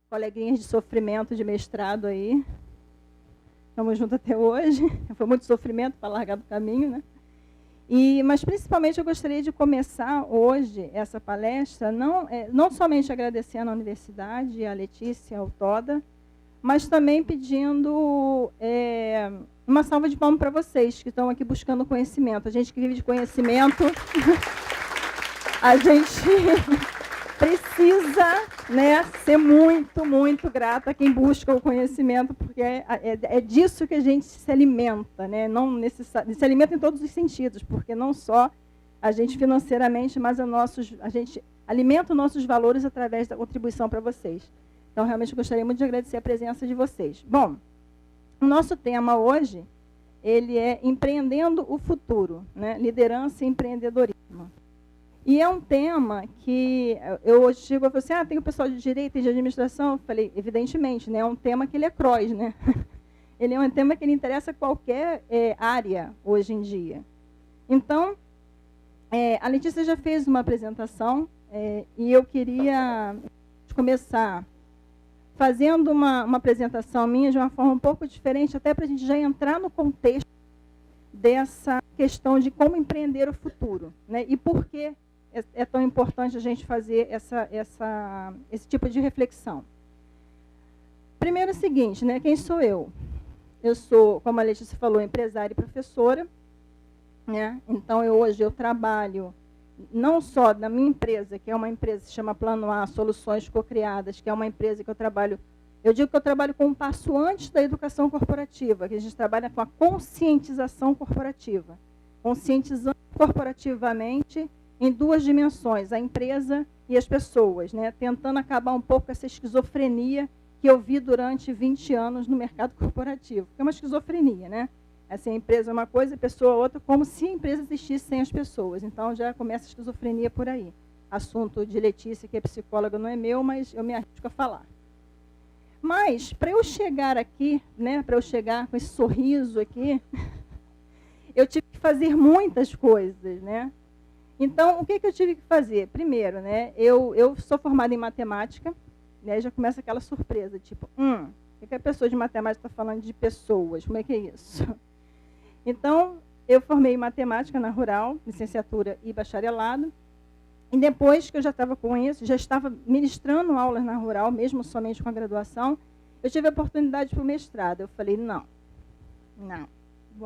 coleguinhas de sofrimento de mestrado aí. Estamos juntos até hoje. Foi muito sofrimento para largar do caminho, né? Mas, principalmente, eu gostaria de começar hoje essa palestra, não somente agradecendo à universidade, à Letícia, ao Toda, mas também pedindo uma salva de palmas para vocês, que estão aqui buscando conhecimento. A gente que vive de conhecimento, a gente precisa, né, ser muito, muito grata a quem busca o conhecimento, porque é disso que a gente se alimenta, né? Não se alimenta em todos os sentidos, porque não só a gente financeiramente, mas a gente alimenta os nossos valores através da contribuição para vocês. Então, realmente, eu gostaria muito de agradecer a presença de vocês. Bom, o nosso tema hoje, ele é Empreendendo o Futuro, né? Liderança e empreendedorismo. E é um tema que eu hoje chego e falo assim, tem o pessoal de direito e de administração. Eu falei, evidentemente, né, é um tema que ele é cross, né? Ele é um tema que ele interessa a qualquer área hoje em dia. Então, a Letícia já fez uma apresentação e eu queria começar fazendo uma apresentação minha de uma forma um pouco diferente, até para a gente já entrar no contexto dessa questão de como empreender o futuro, né? E por que é tão importante a gente fazer esse tipo de reflexão. Primeiro é o seguinte, né? Quem sou eu? Eu sou, como a Letícia falou, empresária e professora, né? Então, hoje eu trabalho não só na minha empresa, que é uma empresa que se chama Plano A, Soluções Cocriadas, que é uma empresa que eu digo que eu trabalho com um passo antes da educação corporativa, que a gente trabalha com a conscientização corporativa. Conscientizando corporativamente em duas dimensões, a empresa e as pessoas, né? Tentando acabar um pouco com essa esquizofrenia que eu vi durante 20 anos no mercado corporativo, que é uma esquizofrenia, né? Assim, a empresa é uma coisa, a pessoa é outra, como se a empresa existisse sem as pessoas. Então, já começa a esquizofrenia por aí. Assunto de Letícia, que é psicóloga, não é meu, mas eu me arrisco a falar. Mas, para eu chegar aqui, né, para eu chegar com esse sorriso aqui, eu tive que fazer muitas coisas, né? Então, o que eu tive que fazer? Primeiro, né, eu sou formada em matemática, né, já começa aquela surpresa, tipo, o que a pessoa de matemática está falando de pessoas? Como é que é isso? Então, eu formei em matemática na Rural, licenciatura e bacharelado, e depois que eu já estava com isso, já estava ministrando aulas na Rural, mesmo somente com a graduação, eu tive a oportunidade para o mestrado. Eu falei, não,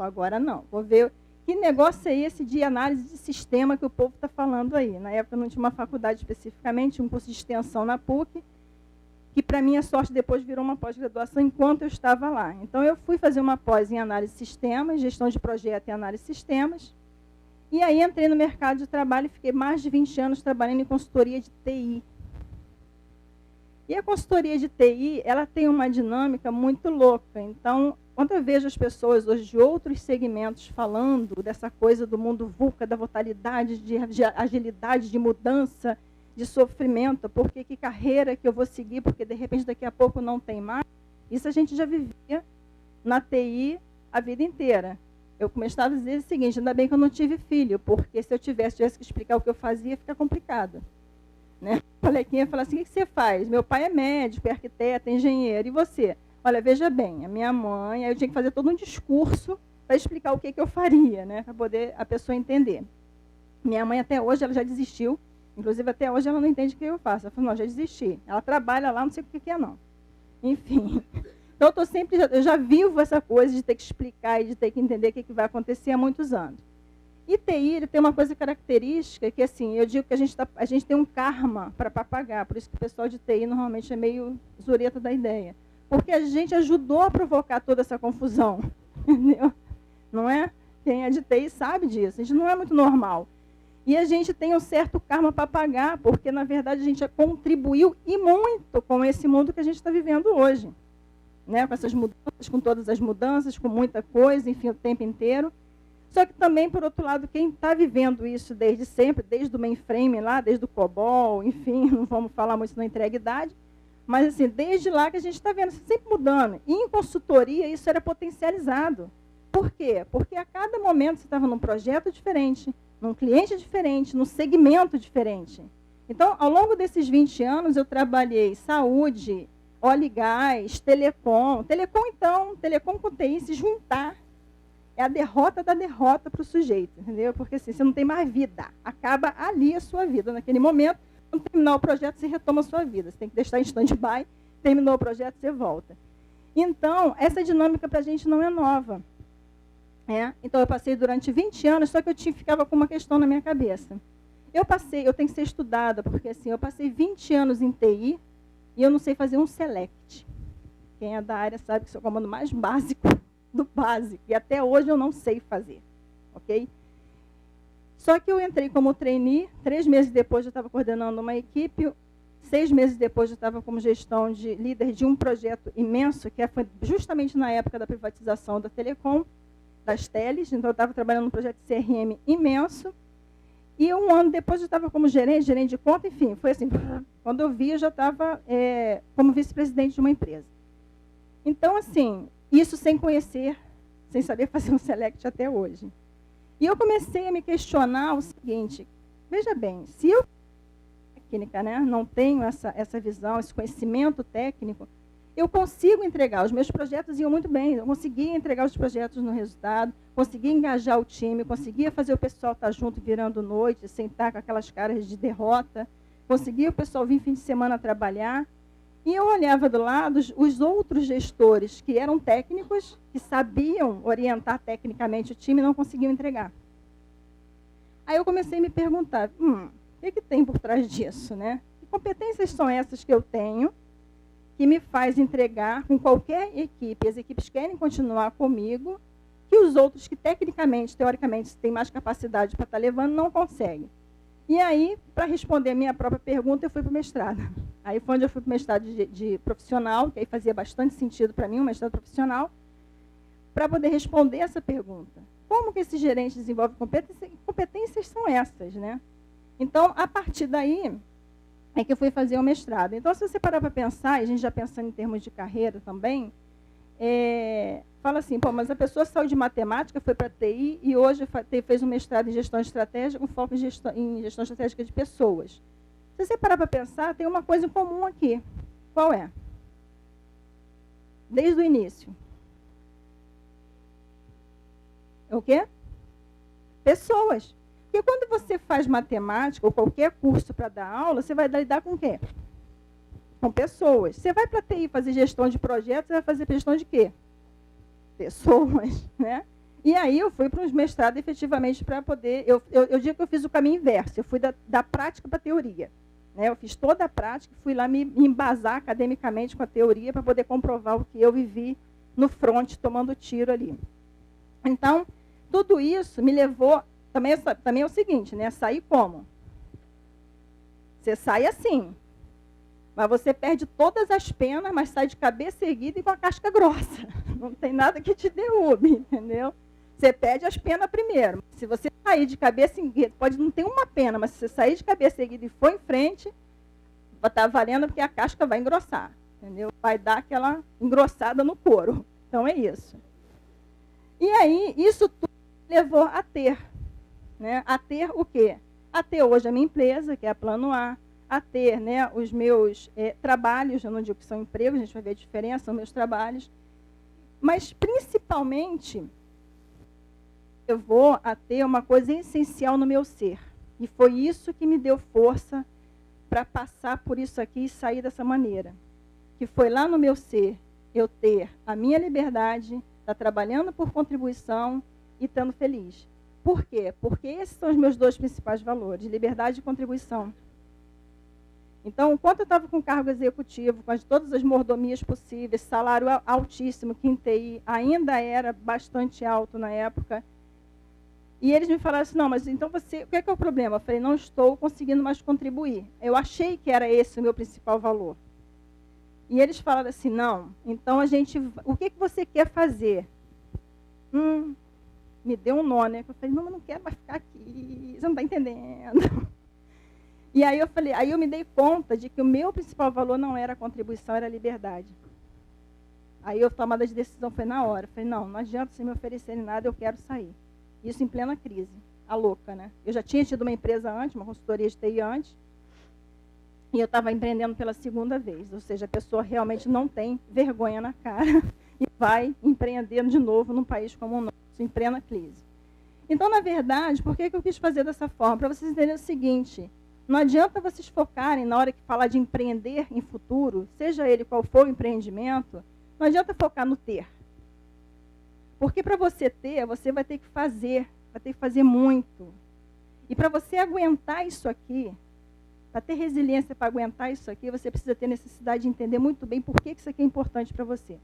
agora não, vou ver que negócio é esse de análise de sistema que o povo está falando aí. Na época não tinha uma faculdade especificamente, um curso de extensão na PUC, que para minha sorte depois virou uma pós-graduação enquanto eu estava lá. Então eu fui fazer uma pós em análise de sistemas, gestão de projeto e análise de sistemas, e aí entrei no mercado de trabalho e fiquei mais de 20 anos trabalhando em consultoria de TI. E a consultoria de TI, ela tem uma dinâmica muito louca. Então, quando eu vejo as pessoas hoje de outros segmentos falando dessa coisa do mundo VUCA, da volatilidade, de agilidade, de mudança, de sofrimento, porque que carreira que eu vou seguir, porque de repente daqui a pouco não tem mais, isso a gente já vivia na TI a vida inteira. Eu começava a dizer o seguinte, ainda bem que eu não tive filho, porque se eu tivesse que explicar o que eu fazia, fica complicado. Né? O coleguinha fala assim, o que você faz? Meu pai é médico, é arquiteto, é engenheiro, e você? Olha, veja bem, a minha mãe, aí eu tinha que fazer todo um discurso para explicar o que eu faria, né? Para poder a pessoa entender. Minha mãe até hoje, ela já desistiu, inclusive até hoje ela não entende o que eu faço. Ela falou, não, já desisti. Ela trabalha lá, não sei o que é não. Enfim, então eu já vivo essa coisa de ter que explicar e de ter que entender o que vai acontecer há muitos anos. E TI tem uma coisa característica que, assim, eu digo que a gente tem um karma para pagar, por isso que o pessoal de TI normalmente é meio zureta da ideia. Porque a gente ajudou a provocar toda essa confusão, entendeu? Não é? Quem é de TI sabe disso, a gente não é muito normal. E a gente tem um certo karma para pagar, porque, na verdade, a gente já contribuiu e muito com esse mundo que a gente está vivendo hoje. Né? Com essas mudanças, com todas as mudanças, com muita coisa, enfim, o tempo inteiro. Só que também, por outro lado, quem está vivendo isso desde sempre, desde o mainframe lá, desde o COBOL, enfim, não vamos falar muito na entrega-idade, mas assim, desde lá que a gente está vendo isso sempre mudando. E em consultoria isso era potencializado. Por quê? Porque a cada momento você estava num projeto diferente, num cliente diferente, num segmento diferente. Então, ao longo desses 20 anos, eu trabalhei saúde, óleo e gás, telecom. Telecom com TI se juntar é a derrota da derrota para o sujeito, entendeu? Porque assim, você não tem mais vida. Acaba ali a sua vida. Naquele momento, quando terminar o projeto, você retoma a sua vida. Você tem que deixar em stand-by, terminou o projeto, você volta. Então, essa dinâmica para a gente não é nova. Então, eu passei durante 20 anos, só que eu ficava com uma questão na minha cabeça. Eu tenho que ser estudada, porque assim, eu passei 20 anos em TI e eu não sei fazer um select. Quem é da área sabe que isso é o comando mais básico do básico, e até hoje eu não sei fazer, ok? Só que eu entrei como trainee, 3 meses depois eu estava coordenando uma equipe, 6 meses depois eu estava como gestão de líder de um projeto imenso, que foi justamente na época da privatização da Telecom, das teles, então eu estava trabalhando num projeto de CRM imenso, e 1 ano depois eu estava como gerente de conta, enfim, foi assim, quando eu vi eu já estava como vice-presidente de uma empresa. Então, assim, isso sem conhecer, sem saber fazer um select até hoje. E eu comecei a me questionar o seguinte, veja bem, se eu técnica, né, não tenho essa visão, esse conhecimento técnico, eu consigo entregar. Os meus projetos iam muito bem, eu conseguia entregar os projetos no resultado, conseguia engajar o time, conseguia fazer o pessoal estar junto virando noite, sem estar com aquelas caras de derrota, conseguia o pessoal vir fim de semana trabalhar. E eu olhava do lado os outros gestores que eram técnicos, que sabiam orientar tecnicamente o time, não conseguiam entregar. Aí eu comecei a me perguntar, o que tem por trás disso, né? Que competências são essas que eu tenho, que me faz entregar com qualquer equipe, as equipes querem continuar comigo, que os outros que tecnicamente, teoricamente, têm mais capacidade para estar levando, não conseguem. E aí, para responder a minha própria pergunta, eu fui para o mestrado. Aí foi onde eu fui para o mestrado de profissional, que aí fazia bastante sentido para mim, um mestrado profissional, para poder responder essa pergunta. Como que esse gerente desenvolve competências? Que competências são essas, né? Então, a partir daí, é que eu fui fazer o mestrado. Então, se você parar para pensar, e a gente já pensando em termos de carreira também, fala assim, pô, mas a pessoa saiu de matemática, foi para TI e hoje fez um mestrado em gestão estratégica, com foco em gestão estratégica de pessoas. Se você parar para pensar, tem uma coisa em comum aqui. Qual é? Desde o início. O quê? Pessoas. Porque quando você faz matemática ou qualquer curso para dar aula, você vai lidar com o quê? Com pessoas. Você vai para a TI fazer gestão de projetos, você vai fazer gestão de quê? Pessoas, né? E aí eu fui para os mestrados efetivamente para poder... Eu digo que eu fiz o caminho inverso, eu fui da prática para a teoria. Né? Eu fiz toda a prática, fui lá me embasar academicamente com a teoria para poder comprovar o que eu vivi no front, tomando tiro ali. Então, tudo isso me levou... Também é o seguinte, né? Sair como? Você sai assim, mas você perde todas as penas, mas sai de cabeça erguida e com a casca grossa. Não tem nada que te derrube, entendeu? Você perde as penas primeiro. Se você sair de cabeça erguida, pode não ter uma pena, mas se você sair de cabeça erguida e for em frente, vai estar valendo porque a casca vai engrossar, entendeu? Vai dar aquela engrossada no couro. Então é isso. E aí, isso tudo levou a ter, né? A ter o quê? A ter hoje a minha empresa, que é a Plano A, a ter, né, os meus trabalhos, eu não digo que são empregos, a gente vai ver a diferença, são meus trabalhos, mas principalmente eu vou a ter uma coisa essencial no meu ser, e foi isso que me deu força para passar por isso aqui e sair dessa maneira, que foi lá no meu ser, eu ter a minha liberdade, estar trabalhando por contribuição e estando feliz. Por quê? Porque esses são os meus 2 principais valores, liberdade e contribuição. Então, enquanto eu estava com cargo executivo, com todas as mordomias possíveis, salário altíssimo, que em TI ainda era bastante alto na época, e eles me falaram assim, não, mas então o que é o problema? Eu falei, não estou conseguindo mais contribuir. Eu achei que era esse o meu principal valor. E eles falaram assim, não, então o que você quer fazer? Me deu um nó, né? Eu falei, não, mas não quero mais ficar aqui, você não está entendendo. E aí eu me dei conta de que o meu principal valor não era a contribuição, era a liberdade. Aí eu tomada de decisão foi na hora. Falei, não adianta você me oferecerem nada, eu quero sair. Isso em plena crise, a louca, né? Eu já tinha tido uma empresa antes, uma consultoria de TI antes. E eu estava empreendendo pela segunda vez, ou seja, a pessoa realmente não tem vergonha na cara e vai empreendendo de novo num país como o nosso, em plena crise. Então, na verdade, por que eu quis fazer dessa forma? Para vocês entenderem o seguinte, não adianta vocês focarem na hora que falar de empreender em futuro, seja ele qual for o empreendimento, não adianta focar no ter. Porque para você ter, você vai ter que fazer muito. E para você aguentar isso aqui, para ter resiliência para aguentar isso aqui, você precisa ter necessidade de entender muito bem por que isso aqui é importante para você.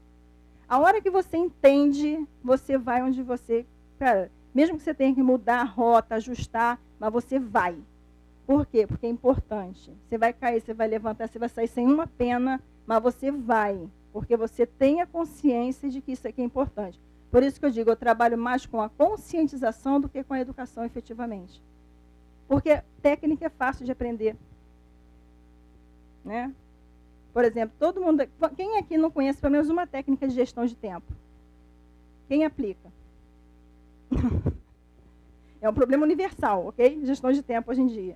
A hora que você entende, você vai onde você... Cara, mesmo que você tenha que mudar a rota, ajustar, mas você vai. Por quê? Porque é importante. Você vai cair, você vai levantar, você vai sair sem uma pena, mas você vai. Porque você tem a consciência de que isso aqui é importante. Por isso que eu digo, eu trabalho mais com a conscientização do que com a educação efetivamente. Porque técnica é fácil de aprender. Né? Por exemplo, todo mundo... Quem aqui não conhece pelo menos uma técnica de gestão de tempo? Quem aplica? É um problema universal, ok? Gestão de tempo hoje em dia.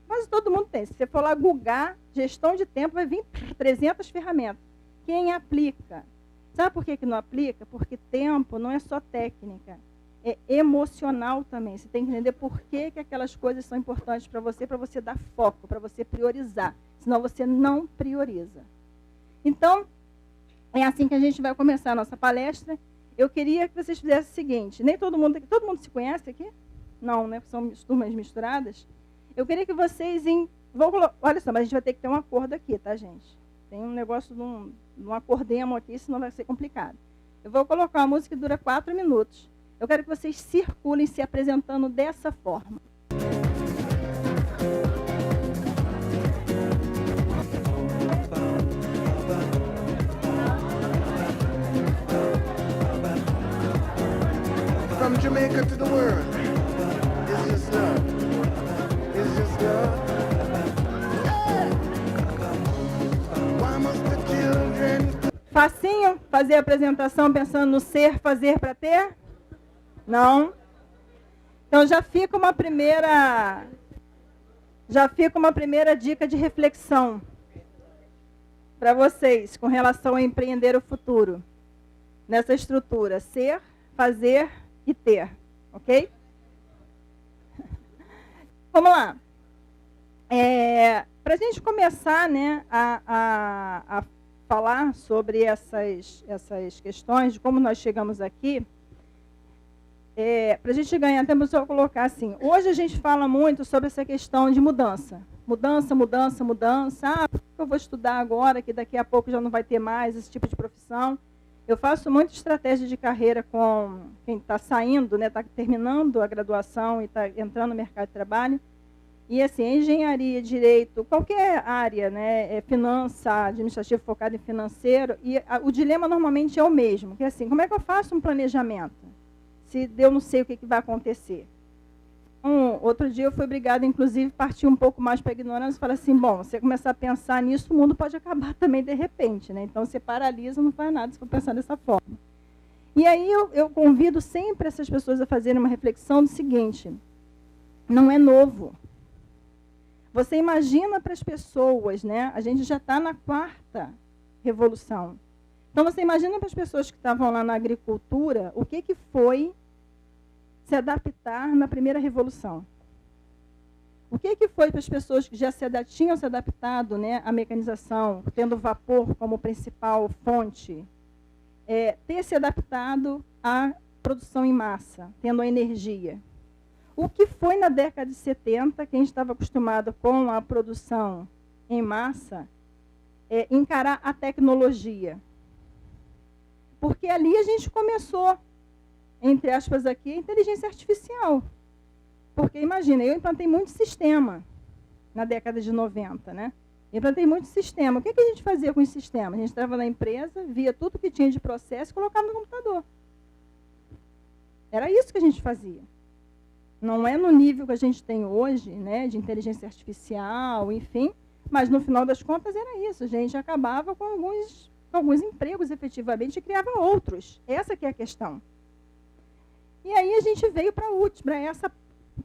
Mas todo mundo tem. Se você for lá googlar gestão de tempo, vai vir 300 ferramentas. Quem aplica? Sabe por que não aplica? Porque tempo não é só técnica. É emocional também. Você tem que entender por que aquelas coisas são importantes para você dar foco, para você priorizar. Senão você não prioriza. Então, é assim que a gente vai começar a nossa palestra. Eu queria que vocês fizessem o seguinte, todo mundo se conhece aqui? Não, né? São turmas misturadas. Eu queria que vocês... Olha só, mas a gente vai ter que ter um acordo aqui, tá, gente? Tem um negócio de um acordemo aqui, senão vai ser complicado. Eu vou colocar uma música que dura 4 minutos. Eu quero que vocês circulem se apresentando dessa forma. From Jamaica to the world, it's just love. It's just love. Yeah. Why must the children... Facinho fazer a apresentação pensando no ser, fazer para ter? Não? Então já fica uma primeira dica de reflexão para vocês com relação a empreender o futuro. Nessa estrutura, ser, fazer e ter, ok? Vamos lá. Para a gente começar, né, a falar sobre essas questões, de como nós chegamos aqui, para a gente ganhar tempo, eu vou colocar assim, hoje a gente fala muito sobre essa questão de mudança. Mudança. Ah, por que eu vou estudar agora, que daqui a pouco já não vai ter mais esse tipo de profissão? Eu faço muita estratégia de carreira com quem está saindo, né, está terminando a graduação e está entrando no mercado de trabalho. E assim, engenharia, direito, qualquer área, né, finança, administrativo focado em financeiro, e o dilema normalmente é o mesmo, que é assim, como é que eu faço um planejamento? Se eu não sei o que vai acontecer. Outro dia eu fui obrigada, inclusive, a partir um pouco mais para a ignorância e falar assim, bom, você começar a pensar nisso, o mundo pode acabar também de repente, né? Então você paralisa, não faz nada se for pensar dessa forma. E aí eu convido sempre essas pessoas a fazerem uma reflexão do seguinte, não é novo. Você imagina para as pessoas, né? A gente já está na 4ª revolução. Então você imagina para as pessoas que estavam lá na agricultura, o que foi se adaptar na primeira revolução. O que foi para as pessoas que já tinham se adaptado, né, à mecanização, tendo vapor como principal fonte, ter se adaptado à produção em massa, tendo a energia. O que foi na década de 70, quem estava acostumado com a produção em massa, encarar a tecnologia. Porque ali a gente começou, entre aspas aqui, a inteligência artificial. Porque, imagina, eu implantei muito sistema na década de 90, né? Implantei muito sistema. O que a gente fazia com esse sistema? A gente estava na empresa, via tudo que tinha de processo e colocava no computador. Era isso que a gente fazia. Não é no nível que a gente tem hoje, né, de inteligência artificial, enfim, mas no final das contas era isso. A gente acabava com alguns empregos efetivamente e criava outros. Essa que é a questão. E aí a gente veio para essa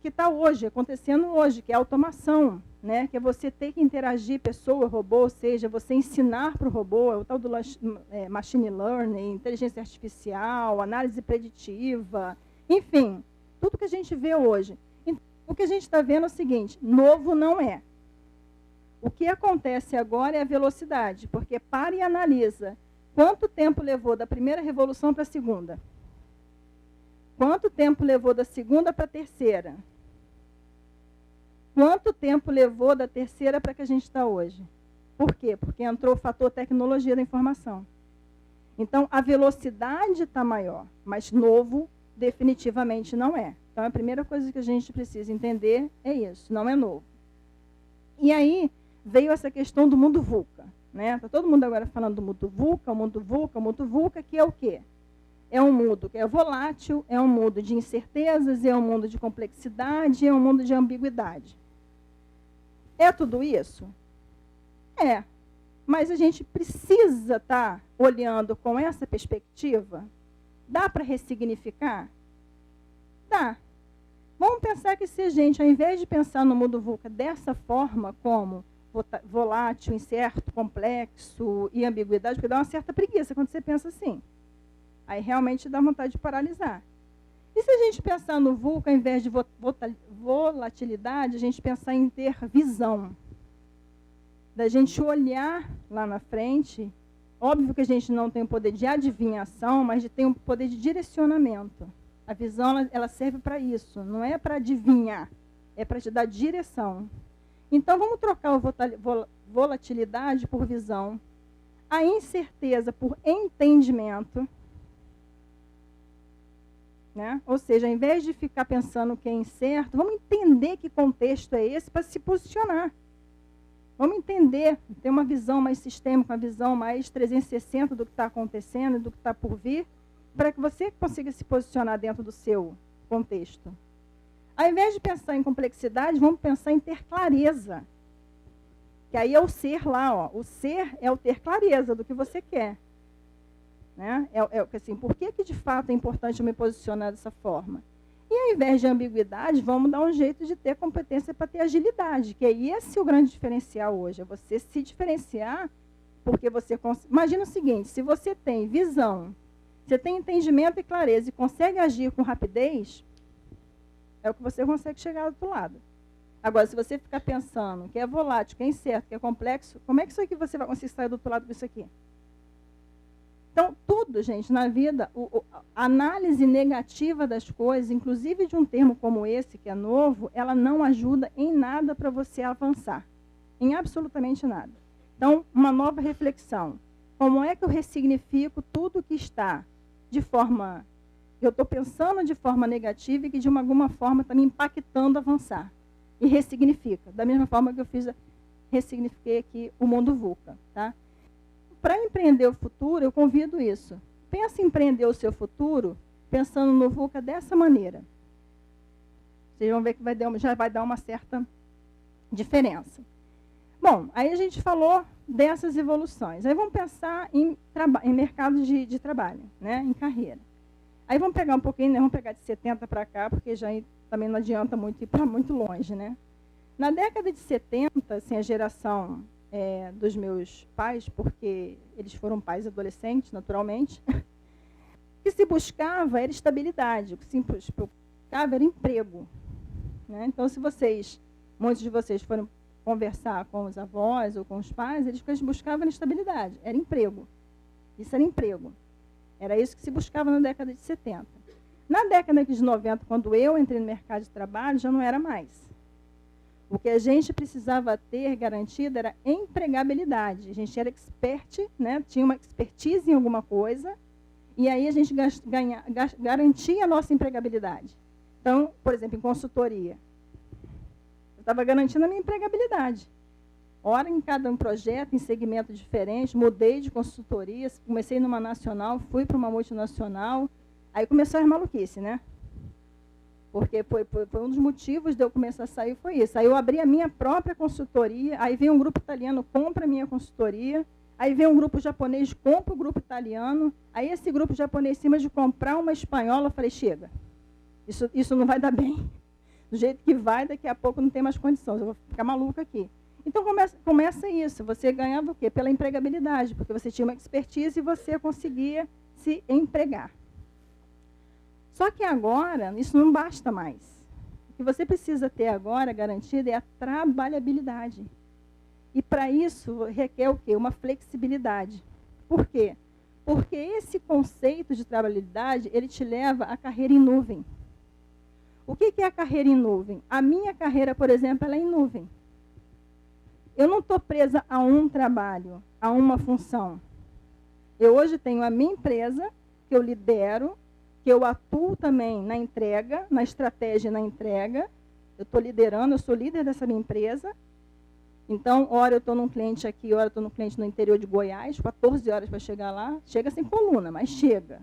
que está hoje, acontecendo hoje, que é a automação, né? Que é você ter que interagir pessoa, robô, ou seja, você ensinar para o robô, é o tal do machine learning, inteligência artificial, análise preditiva, enfim, tudo que a gente vê hoje. Então, o que a gente está vendo é o seguinte, novo não é. O que acontece agora é a velocidade, porque para e analisa quanto tempo levou da primeira revolução para a segunda. Quanto tempo levou da segunda para a terceira? Quanto tempo levou da terceira para que a gente está hoje? Por quê? Porque entrou o fator tecnologia da informação. Então, a velocidade está maior, mas novo definitivamente não é. Então, a primeira coisa que a gente precisa entender é isso, não é novo. E aí, veio essa questão do mundo VUCA. Né? Está todo mundo agora falando do mundo VUCA, o mundo VUCA, o mundo VUCA, que é o quê? É um mundo que é volátil, é um mundo de incertezas, é um mundo de complexidade, é um mundo de ambiguidade. É tudo isso? É. Mas a gente precisa estar olhando com essa perspectiva? Dá para ressignificar? Dá. Vamos pensar que se a gente, ao invés de pensar no mundo VUCA dessa forma, como volátil, incerto, complexo e ambiguidade, porque dá uma certa preguiça quando você pensa assim. Aí realmente dá vontade de paralisar. E se a gente pensar no VUCA, ao invés de volatilidade, a gente pensar em ter visão. Da gente olhar lá na frente, óbvio que a gente não tem o poder de adivinhação, mas tem o poder de direcionamento. A visão, ela serve para isso, não é para adivinhar, é para te dar direção. Então, vamos trocar a volatilidade por visão, a incerteza por entendimento, né? Ou seja, ao invés de ficar pensando que é incerto, vamos entender que contexto é esse para se posicionar. Vamos entender, ter uma visão mais sistêmica, uma visão mais 360 do que está acontecendo, do que está por vir, para que você consiga se posicionar dentro do seu contexto. Ao invés de pensar em complexidade, vamos pensar em ter clareza. Que aí é o ser lá, ó. O ser é o ter clareza do que você quer. Né? Assim, por que de fato é importante eu me posicionar dessa forma? E ao invés de ambiguidade, vamos dar um jeito de ter competência para ter agilidade, que é esse o grande diferencial hoje, é você se diferenciar, porque você... Imagina o seguinte, se você tem visão, você tem entendimento e clareza e consegue agir com rapidez, é o que você consegue chegar do outro lado. Agora, se você ficar pensando que é volátil, que é incerto, que é complexo, como é que isso aqui você vai conseguir sair do outro lado com isso aqui? Então, tudo, gente, na vida, a análise negativa das coisas, inclusive de um termo como esse, que é novo, ela não ajuda em nada para você avançar. Em absolutamente nada. Então, uma nova reflexão. Como é que eu ressignifico tudo que está de forma... Eu estou pensando de forma negativa e que de alguma forma está me impactando avançar. E ressignifica. Da mesma forma que eu ressignifiquei aqui o mundo VUCA. Tá? Para empreender o futuro, eu convido isso. Pensa em empreender o seu futuro pensando no VUCA dessa maneira. Vocês vão ver que já vai dar uma certa diferença. Bom, aí a gente falou dessas evoluções. Aí vamos pensar em mercado de trabalho, né? Em carreira. Aí vamos pegar um pouquinho, né? Vamos pegar de 70 para cá, porque já também não adianta muito ir para muito longe, né? Na década de 70, assim, a geração dos meus pais, porque eles foram pais adolescentes, naturalmente, o que se buscava era estabilidade, o que se buscava era emprego. Né? Então, se muitos de vocês foram conversar com os avós ou com os pais, eles buscavam estabilidade, era emprego. Isso era emprego. Era isso que se buscava na década de 70. Na década de 90, quando eu entrei no mercado de trabalho, já não era mais. O que a gente precisava ter garantido era empregabilidade. A gente era expert, né? Tinha uma expertise em alguma coisa, e aí a gente garantia a nossa empregabilidade. Então, por exemplo, em consultoria, eu estava garantindo a minha empregabilidade. Ora em cada um projeto, em segmento diferente, mudei de consultoria, comecei numa nacional, fui para uma multinacional, aí começou as maluquices, né? Porque foi um dos motivos de eu começar a sair, foi isso. Aí eu abri a minha própria consultoria, aí veio um grupo italiano, compra a minha consultoria, aí veio um grupo japonês, compra o grupo italiano, aí esse grupo japonês, em cima de comprar uma espanhola, eu falei, chega, isso não vai dar bem. Do jeito que vai, daqui a pouco não tem mais condições, eu vou ficar maluca aqui. Então começa isso, você ganhava o quê? Pela empregabilidade, porque você tinha uma expertise e você conseguia se empregar. Só que agora, isso não basta mais. O que você precisa ter agora garantida é a trabalhabilidade. E para isso requer o quê? Uma flexibilidade. Por quê? Porque esse conceito de trabalhabilidade, ele te leva à carreira em nuvem. O que é a carreira em nuvem? A minha carreira, por exemplo, ela é em nuvem. Eu não estou presa a um trabalho, a uma função. Eu hoje tenho a minha empresa, que eu lidero, que eu atuo também na entrega, na estratégia e na entrega. Eu estou liderando, eu sou líder dessa minha empresa. Então, hora eu estou num cliente aqui, hora eu estou num cliente no interior de Goiás, 14 horas para chegar lá. Chega sem coluna, mas chega.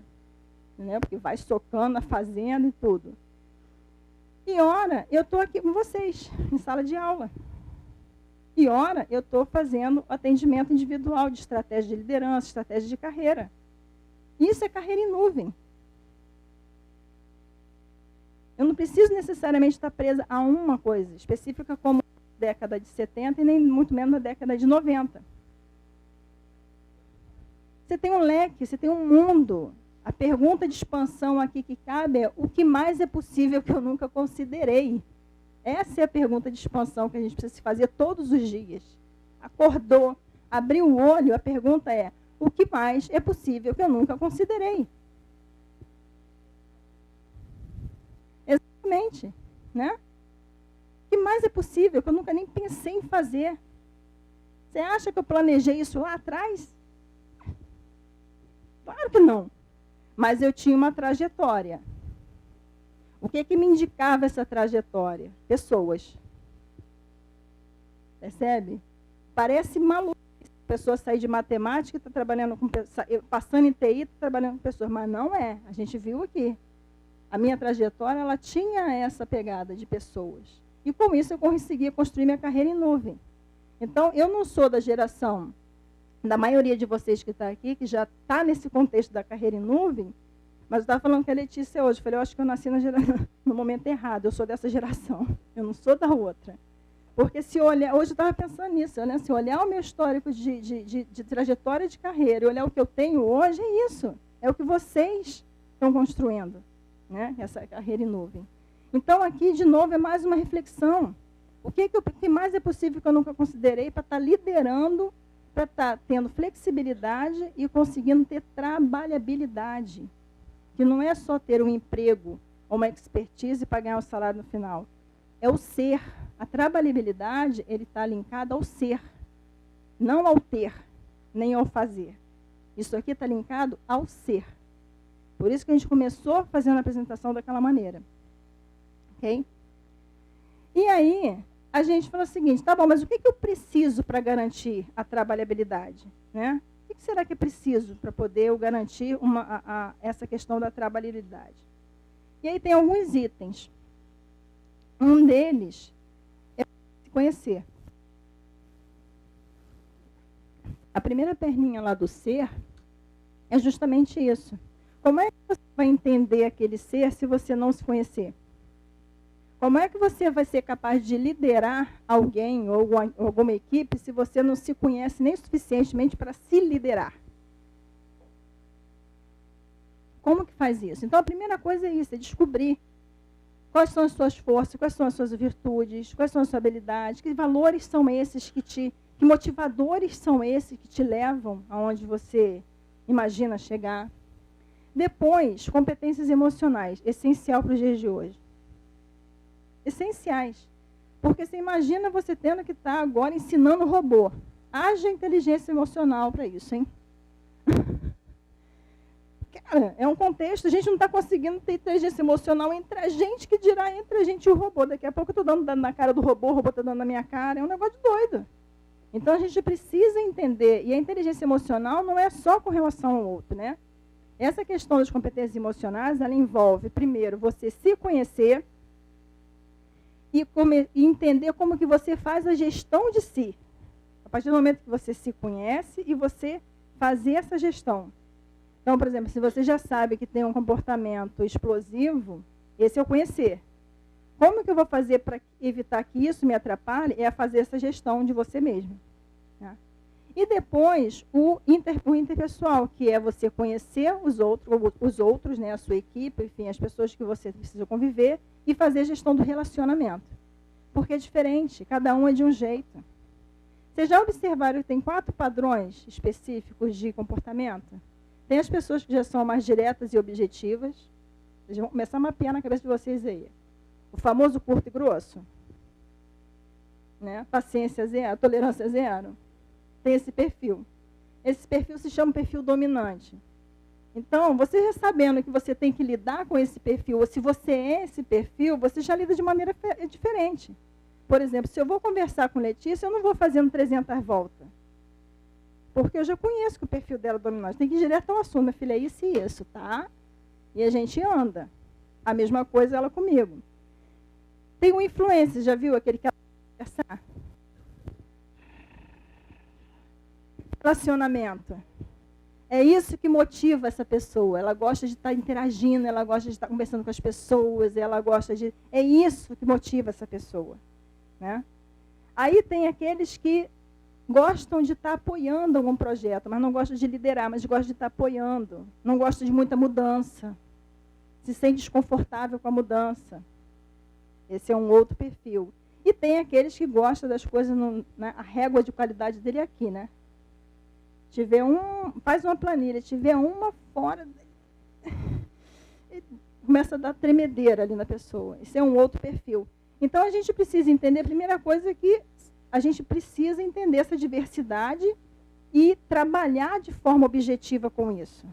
Né? Porque vai socando a fazenda e tudo. E hora eu estou aqui com vocês, em sala de aula. E hora eu estou fazendo atendimento individual de estratégia de liderança, estratégia de carreira. Isso é carreira em nuvem. Eu não preciso necessariamente estar presa a uma coisa específica como a década de 70 e nem muito menos na década de 90. Você tem um leque, você tem um mundo. A pergunta de expansão aqui que cabe é: o que mais é possível que eu nunca considerei? Essa é a pergunta de expansão que a gente precisa se fazer todos os dias. Acordou, abriu o olho, a pergunta é: o que mais é possível que eu nunca considerei? Exatamente, né? O que mais é possível que eu nunca nem pensei em fazer? Você acha que eu planejei isso lá atrás? Claro que não. Mas eu tinha uma trajetória. O que me indicava essa trajetória? Pessoas. Percebe? Parece maluco. A pessoa sair de matemática e está trabalhando com passando em TI, está trabalhando com pessoas. Mas não é. A gente viu aqui. A minha trajetória, ela tinha essa pegada de pessoas. E com isso eu conseguia construir minha carreira em nuvem. Então, eu não sou da geração da maioria de vocês que está aqui, que já está nesse contexto da carreira em nuvem. Mas eu estava falando com a Letícia hoje. Eu falei, eu acho que eu nasci no momento errado. Eu sou dessa geração. Eu não sou da outra. Porque se olhar... Hoje eu estava pensando nisso. Né? Se olhar o meu histórico de trajetória de carreira e olhar o que eu tenho hoje, é isso. É o que vocês estão construindo. Né? Essa carreira em nuvem. Então, aqui, de novo, é mais uma reflexão. O que mais é possível que eu nunca considerei para estar liderando, para estar tendo flexibilidade e conseguindo ter trabalhabilidade? Que não é só ter um emprego ou uma expertise para ganhar um salário no final. É o ser. A trabalhabilidade, ele está linkado ao ser, não ao ter, nem ao fazer. Isso aqui está linkado ao ser. Por isso que a gente começou fazendo a apresentação daquela maneira. Ok? E aí, a gente falou o seguinte, tá bom, mas o que eu preciso para garantir a trabalhabilidade? Né? O que será que é preciso para poder eu garantir essa questão da trabalhabilidade? E aí tem alguns itens. Um deles é se conhecer. A primeira perninha lá do ser é justamente isso. Como é que você vai entender aquele ser se você não se conhecer? Como é que você vai ser capaz de liderar alguém ou alguma equipe se você não se conhece nem suficientemente para se liderar? Como que faz isso? Então, a primeira coisa é isso, é descobrir quais são as suas forças, quais são as suas virtudes, quais são as suas habilidades, que valores são esses que motivadores são esses que te levam aonde você imagina chegar. Depois, competências emocionais, essencial para os dias de hoje. Essenciais. Porque você imagina você tendo que estar agora ensinando o robô. Haja inteligência emocional para isso, hein? Cara, é um contexto, a gente não está conseguindo ter inteligência emocional entre a gente, que dirá entre a gente e o robô. Daqui a pouco eu estou dando na cara do robô, o robô está dando na minha cara. É um negócio de doido. Então, a gente precisa entender. E a inteligência emocional não é só com relação ao outro, né? Essa questão das competências emocionais, ela envolve, primeiro, você se conhecer e entender como que você faz a gestão de si. A partir do momento que você se conhece e você fazer essa gestão. Então, por exemplo, se você já sabe que tem um comportamento explosivo, esse é o conhecer. Como que eu vou fazer para evitar que isso me atrapalhe? É fazer essa gestão de você mesmo. Tá? E depois, o interpessoal, que é você conhecer os outros, né, a sua equipe, enfim, as pessoas que você precisa conviver, e fazer a gestão do relacionamento. Porque é diferente, cada um é de um jeito. Vocês já observaram que tem 4 padrões específicos de comportamento? Tem as pessoas que já são mais diretas e objetivas. Vocês vão começar a mapear na cabeça de vocês aí. O famoso curto e grosso. Né? Paciência zero, tolerância zero. Tem esse perfil. Esse perfil se chama perfil dominante. Então, você já sabendo que você tem que lidar com esse perfil, ou se você é esse perfil, você já lida de maneira diferente. Por exemplo, se eu vou conversar com Letícia, eu não vou fazendo 300 voltas. Porque eu já conheço que o perfil dela é dominante. Tem que ir direto ao assunto, minha filha, é isso e isso, tá? E a gente anda. A mesma coisa ela comigo. Tem um influencer, já viu aquele que ela conversar? Relacionamento. É isso que motiva essa pessoa. Ela gosta de estar interagindo, ela gosta de estar conversando com as pessoas, ela gosta de... É isso que motiva essa pessoa. Né? Aí tem aqueles que gostam de estar apoiando algum projeto, mas não gostam de liderar, mas gostam de estar apoiando. Não gostam de muita mudança. Se sente desconfortável com a mudança. Esse é um outro perfil. E tem aqueles que gostam das coisas, né? A régua de qualidade dele é aqui, né? Tiver faz uma planilha, tiver uma fora, começa a dar tremedeira ali na pessoa. Esse é um outro perfil. Então, a gente precisa entender, a primeira coisa é que a gente precisa entender essa diversidade e trabalhar de forma objetiva com isso.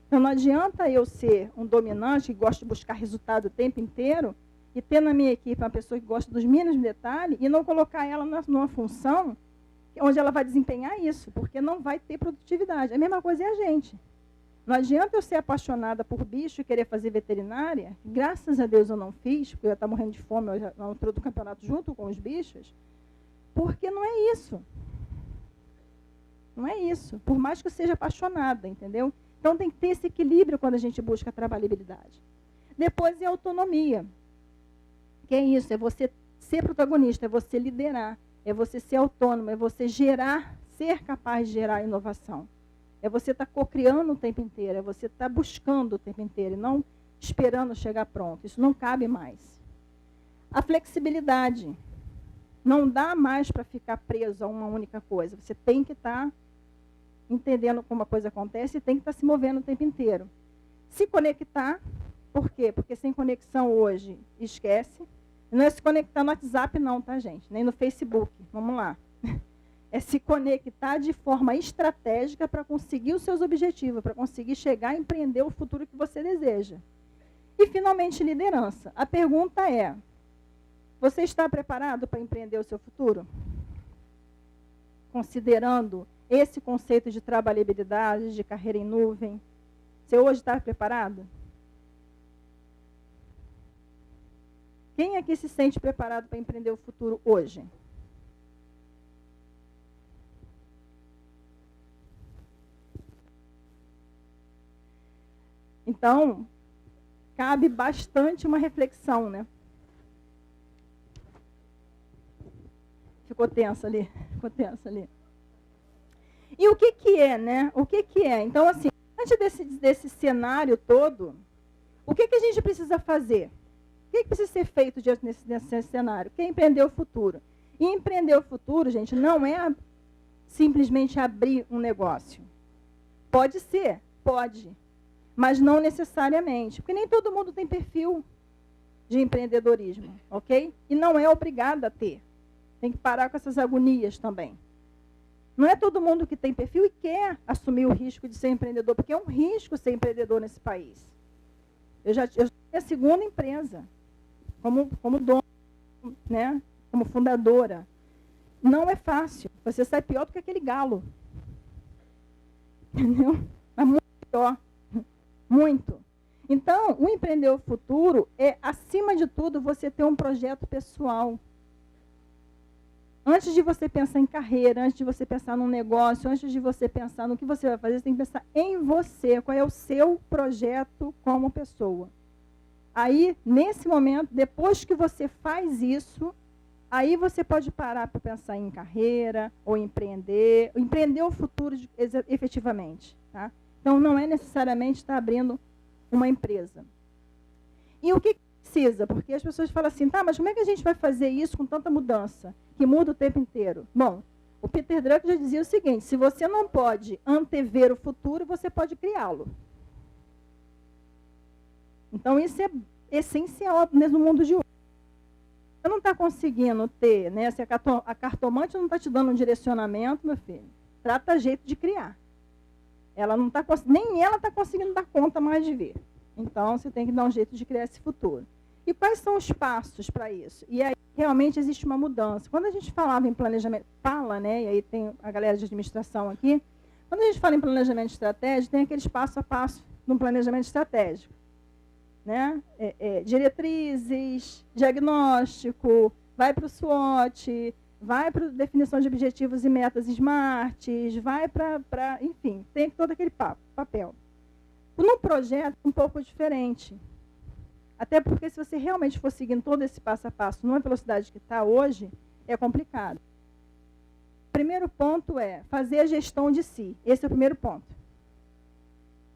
Então, não adianta eu ser um dominante que gosta de buscar resultado o tempo inteiro e ter na minha equipe uma pessoa que gosta dos mínimos detalhes e não colocar ela numa função onde ela vai desempenhar isso, porque não vai ter produtividade. A mesma coisa é a gente. Não adianta eu ser apaixonada por bicho e querer fazer veterinária. Graças a Deus eu não fiz, porque eu ia estar morrendo de fome na altura do campeonato junto com os bichos. Porque não é isso. Não é isso. Por mais que eu seja apaixonada, entendeu? Então tem que ter esse equilíbrio quando a gente busca a trabalhabilidade. Depois é a autonomia. Que é isso? É você ser protagonista, é você liderar, é você ser autônomo, é você gerar, ser capaz de gerar inovação. É você estar cocriando o tempo inteiro, é você estar buscando o tempo inteiro e não esperando chegar pronto. Isso não cabe mais. A flexibilidade. Não dá mais para ficar preso a uma única coisa. Você tem que estar entendendo como a coisa acontece e tem que estar se movendo o tempo inteiro. Se conectar, por quê? Porque sem conexão hoje, esquece. Não é se conectar no WhatsApp não, tá, gente? Nem no Facebook. Vamos lá. É se conectar de forma estratégica para conseguir os seus objetivos, para conseguir chegar a empreender o futuro que você deseja. E, finalmente, liderança. A pergunta é, você está preparado para empreender o seu futuro? Considerando esse conceito de trabalhabilidade, de carreira em nuvem. Você hoje está preparado? Quem aqui se sente preparado para empreender o futuro hoje? Então, cabe bastante uma reflexão, né? Ficou tenso ali, ficou tenso ali. E o que que é, né? O que que é? Então, assim, antes desse cenário todo, o que que a gente precisa fazer? O que precisa ser feito diante desse cenário? Que é empreender o futuro. E empreender o futuro, gente, não é simplesmente abrir um negócio. Pode ser, pode. Mas não necessariamente. Porque nem todo mundo tem perfil de empreendedorismo, ok? E não é obrigado a ter. Tem que parar com essas agonias também. Não é todo mundo que tem perfil e quer assumir o risco de ser empreendedor, porque é um risco ser empreendedor nesse país. Eu já tenho a segunda empresa, como dona, né? Como fundadora. Não é fácil. Você sai pior do que aquele galo. Entendeu? É muito pior. Muito. Então, o empreender o futuro é, acima de tudo, você ter um projeto pessoal. Antes de você pensar em carreira, antes de você pensar num negócio, antes de você pensar no que você vai fazer, você tem que pensar em você. Qual é o seu projeto como pessoa? Aí, nesse momento, depois que você faz isso, aí você pode parar para pensar em carreira, ou empreender o futuro efetivamente. Tá? Então, não é necessariamente estar abrindo uma empresa. E o que precisa? Porque as pessoas falam assim, tá, mas como é que a gente vai fazer isso com tanta mudança, que muda o tempo inteiro? Bom, o Peter Drucker já dizia o seguinte, se você não pode antever o futuro, você pode criá-lo. Então, isso é essencial no mundo de hoje. Você não está conseguindo ter, né? Se a cartomante não está te dando um direcionamento, meu filho, trata jeito de criar. Ela não tá, nem ela está conseguindo dar conta mais de ver. Então, você tem que dar um jeito de criar esse futuro. E quais são os passos para isso? E aí, realmente, existe uma mudança. Quando a gente falava em planejamento, né? E aí tem a galera de administração aqui. Quando a gente fala em planejamento estratégico, tem aqueles passo a passo no planejamento estratégico. Né? Diretrizes, diagnóstico, vai para o SWOT, vai para a definição de objetivos e metas SMART, vai para, enfim, tem todo aquele papel. Num projeto, um pouco diferente. Até porque se você realmente for seguindo todo esse passo a passo numa velocidade que está hoje, é complicado. O primeiro ponto é fazer a gestão de si. Esse é o primeiro ponto.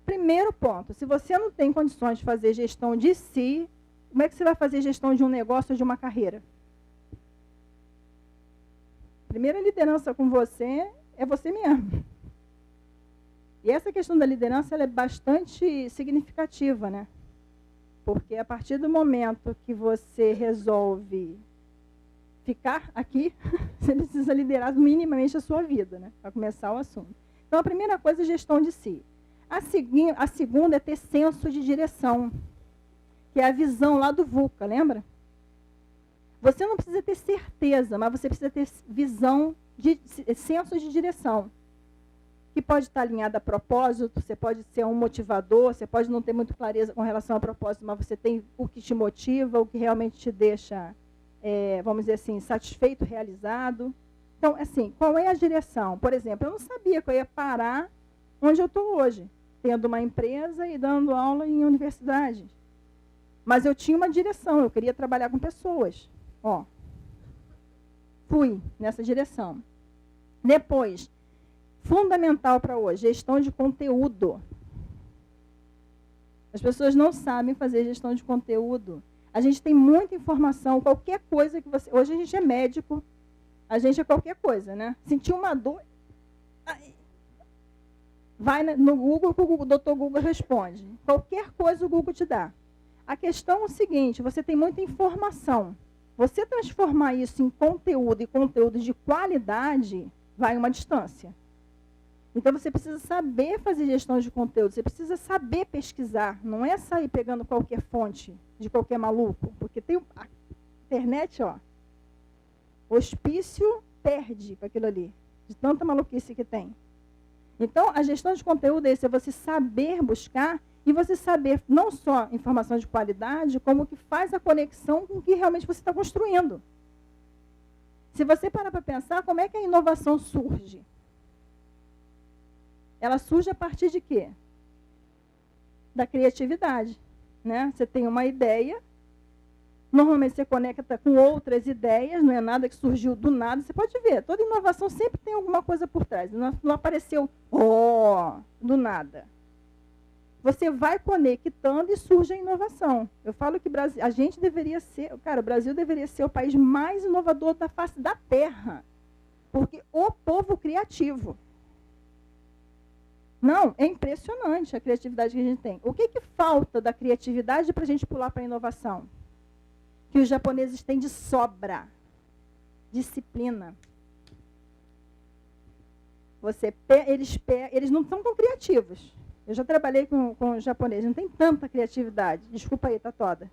Primeiro ponto, se você não tem condições de fazer gestão de si, como é que você vai fazer gestão de um negócio ou de uma carreira? Primeira liderança com você é você mesmo. E essa questão da liderança ela é bastante significativa, né? Porque a partir do momento que você resolve ficar aqui, você precisa liderar minimamente a sua vida, né? Para começar o assunto. Então, a primeira coisa é gestão de si. A segunda é ter senso de direção, que é a visão lá do VUCA, lembra? Você não precisa ter certeza, mas você precisa ter visão, senso de direção, que pode estar alinhado a propósito, você pode ser um motivador, você pode não ter muito clareza com relação a propósito, mas você tem o que te motiva, o que realmente te deixa, vamos dizer assim, satisfeito, realizado. Então, assim, qual é a direção? Por exemplo, eu não sabia que eu ia parar onde eu estou hoje, tendo uma empresa e dando aula em universidade. Mas eu tinha uma direção, eu queria trabalhar com pessoas. Ó, fui nessa direção. Depois, fundamental para hoje, gestão de conteúdo. As pessoas não sabem fazer gestão de conteúdo. A gente tem muita informação, qualquer coisa que você... Hoje a gente é médico, a gente é qualquer coisa, né? Sentiu uma dor... Vai no Google, o doutor Google responde. Qualquer coisa o Google te dá. A questão é o seguinte, você tem muita informação. Você transformar isso em conteúdo e conteúdo de qualidade, vai uma distância. Então, você precisa saber fazer gestão de conteúdo, você precisa saber pesquisar. Não é sair pegando qualquer fonte de qualquer maluco. Porque tem a internet, ó. Hospício perde com aquilo ali, de tanta maluquice que tem. Então, a gestão de conteúdo é isso, é você saber buscar e você saber não só informação de qualidade, como que faz a conexão com o que realmente você está construindo. Se você parar para pensar, como é que a inovação surge? Ela surge a partir de quê? Da criatividade. Né? Você tem uma ideia, normalmente você conecta com outras ideias, não é nada que surgiu do nada. Você pode ver, toda inovação sempre tem alguma coisa por trás. Não apareceu, do nada. Você vai conectando e surge a inovação. Eu falo que a gente deveria ser, o Brasil deveria ser o país mais inovador da face da Terra. Porque o povo criativo. Não, é impressionante a criatividade que a gente tem. O que falta da criatividade para a gente pular para a inovação? Que os japoneses têm de sobra. Disciplina. Eles não são tão criativos. Eu já trabalhei com os japoneses, não tem tanta criatividade. Desculpa aí, Tatoda.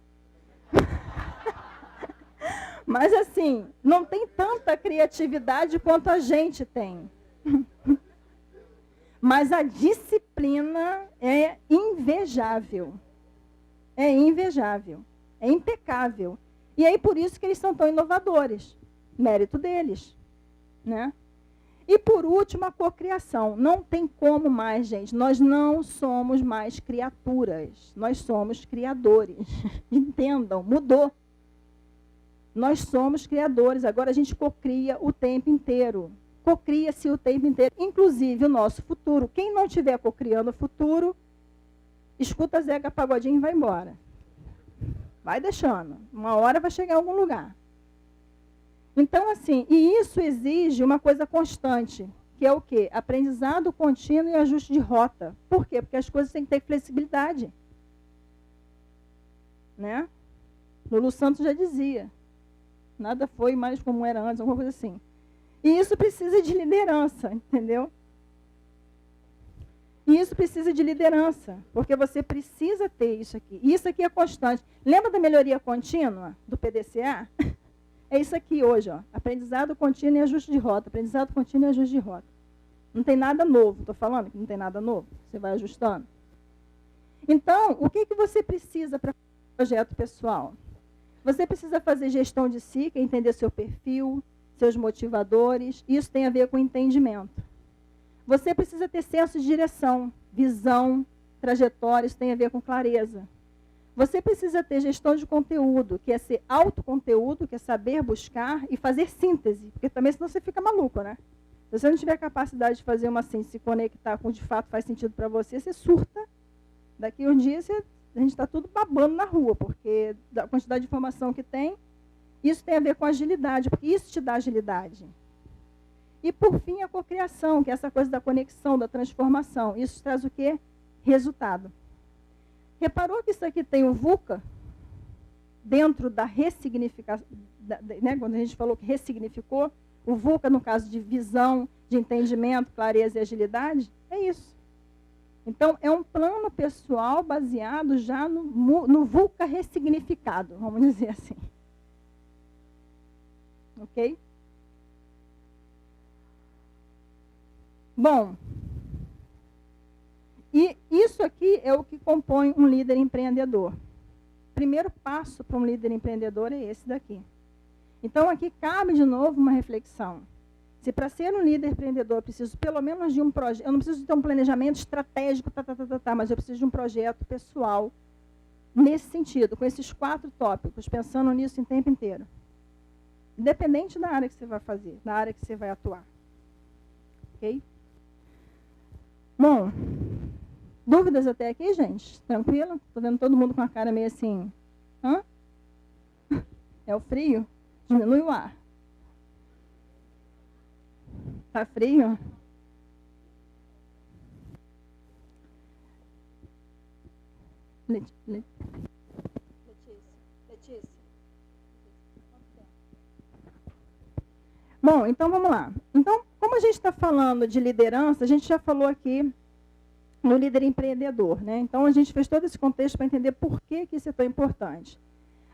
Mas assim, não tem tanta criatividade quanto a gente tem. Mas a disciplina é invejável. É invejável. É impecável. E aí, por isso que eles são tão inovadores. Mérito deles. Né? E, por último, a cocriação. Não tem como mais, gente. Nós não somos mais criaturas. Nós somos criadores. Entendam, mudou. Nós somos criadores. Agora a gente cocria o tempo inteiro. Cocria-se o tempo inteiro. Inclusive o nosso futuro. Quem não estiver cocriando o futuro, escuta Zeca Pagodinho e vai embora. Vai deixando. Uma hora vai chegar em algum lugar. Então, assim, e isso exige uma coisa constante, que é o quê? Aprendizado contínuo e ajuste de rota. Por quê? Porque as coisas têm que ter flexibilidade. Né? Lulu Santos já dizia, nada foi mais como era antes, alguma coisa assim. E isso precisa de liderança, entendeu? E isso precisa de liderança, porque você precisa ter isso aqui. E isso aqui é constante. Lembra da melhoria contínua do PDCA? É isso aqui hoje, ó. Aprendizado contínuo e ajuste de rota. Aprendizado contínuo e ajuste de rota. Não tem nada novo. Estou falando que não tem nada novo. Você vai ajustando. Então, o que você precisa para um projeto pessoal? Você precisa fazer gestão de si, que é entender seu perfil, seus motivadores. Isso tem a ver com entendimento. Você precisa ter senso de direção, visão, trajetória. Isso tem a ver com clareza. Você precisa ter gestão de conteúdo, que é ser autoconteúdo, que é saber buscar e fazer síntese. Porque também senão você fica maluco, né? Se você não tiver capacidade de fazer uma síntese, se conectar com o que de fato faz sentido para você, você surta. Daqui a um dia a gente está tudo babando na rua, porque da quantidade de informação que tem, isso tem a ver com agilidade, porque isso te dá agilidade. E, por fim, a cocriação, que é essa coisa da conexão, da transformação. Isso traz o quê? Resultado. Reparou que isso aqui tem o VUCA dentro da ressignificação, né, quando a gente falou que ressignificou, o VUCA no caso de visão, de entendimento, clareza e agilidade, é isso. Então, é um plano pessoal baseado já no VUCA ressignificado, vamos dizer assim. Ok? Bom, e isso aqui é o que compõe um líder empreendedor. O primeiro passo para um líder empreendedor é esse daqui. Então, aqui cabe de novo uma reflexão. Se para ser um líder empreendedor eu preciso pelo menos de um projeto, eu não preciso ter um planejamento estratégico, mas eu preciso de um projeto pessoal nesse sentido, com esses 4 tópicos, pensando nisso o tempo inteiro. Independente da área que você vai fazer, da área que você vai atuar. Ok? Bom, dúvidas até aqui, gente? Tranquilo? Estou vendo todo mundo com a cara meio assim. Hã? É o frio? Diminui o ar. Tá frio? Letícia. Bom, então vamos lá. Então, como a gente está falando de liderança, a gente já falou aqui no líder empreendedor, né? Então, a gente fez todo esse contexto para entender por que isso é tão importante.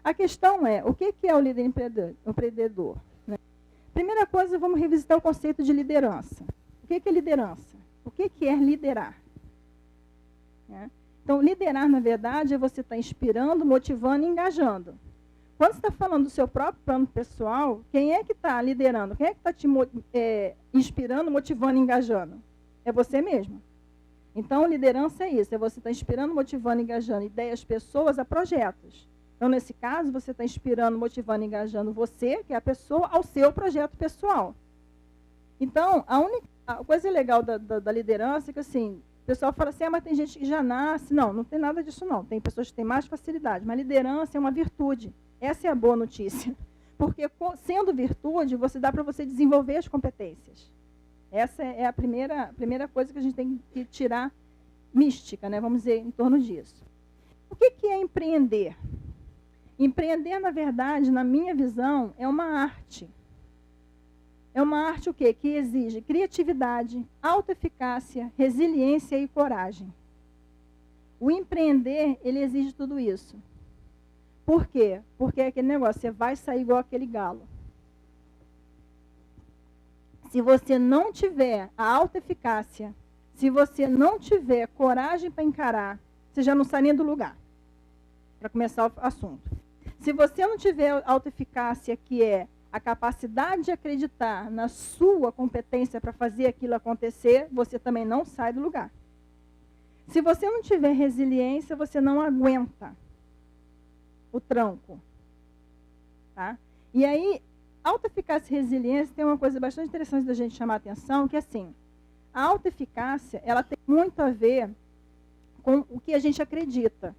A questão é, o que é o líder empreendedor? Né? Primeira coisa, vamos revisitar o conceito de liderança. O que é liderança? O que é liderar? Né? Então, liderar, na verdade, é você estar inspirando, motivando e engajando. Quando você está falando do seu próprio plano pessoal, quem é que está liderando? Quem é que está te inspirando, motivando e engajando? É você mesmo. Então, liderança é isso, é você estar inspirando, motivando e engajando ideias, pessoas a projetos. Então, nesse caso, você está inspirando, motivando e engajando você, que é a pessoa, ao seu projeto pessoal. Então, a coisa legal da liderança é que, assim, o pessoal fala assim, mas tem gente que já nasce. Não, não tem nada disso, não. Tem pessoas que têm mais facilidade. Mas liderança é uma virtude. Essa é a boa notícia. Porque, sendo virtude, dá para você desenvolver as competências. Essa é a primeira coisa que a gente tem que tirar mística, né? Vamos dizer, em torno disso. O que é empreender? Empreender, na verdade, na minha visão, é uma arte. É uma arte o quê? Que exige criatividade, autoeficácia, resiliência e coragem. O empreender, ele exige tudo isso. Por quê? Porque é aquele negócio, você vai sair igual aquele galo. Se você não tiver a autoeficácia, se você não tiver coragem para encarar, você já não sai nem do lugar, para começar o assunto. Se você não tiver autoeficácia, que é a capacidade de acreditar na sua competência para fazer aquilo acontecer, você também não sai do lugar. Se você não tiver resiliência, você não aguenta o tranco. Tá? E aí, autoeficácia e resiliência tem uma coisa bastante interessante da gente chamar a atenção, que é assim, a autoeficácia, ela tem muito a ver com o que a gente acredita.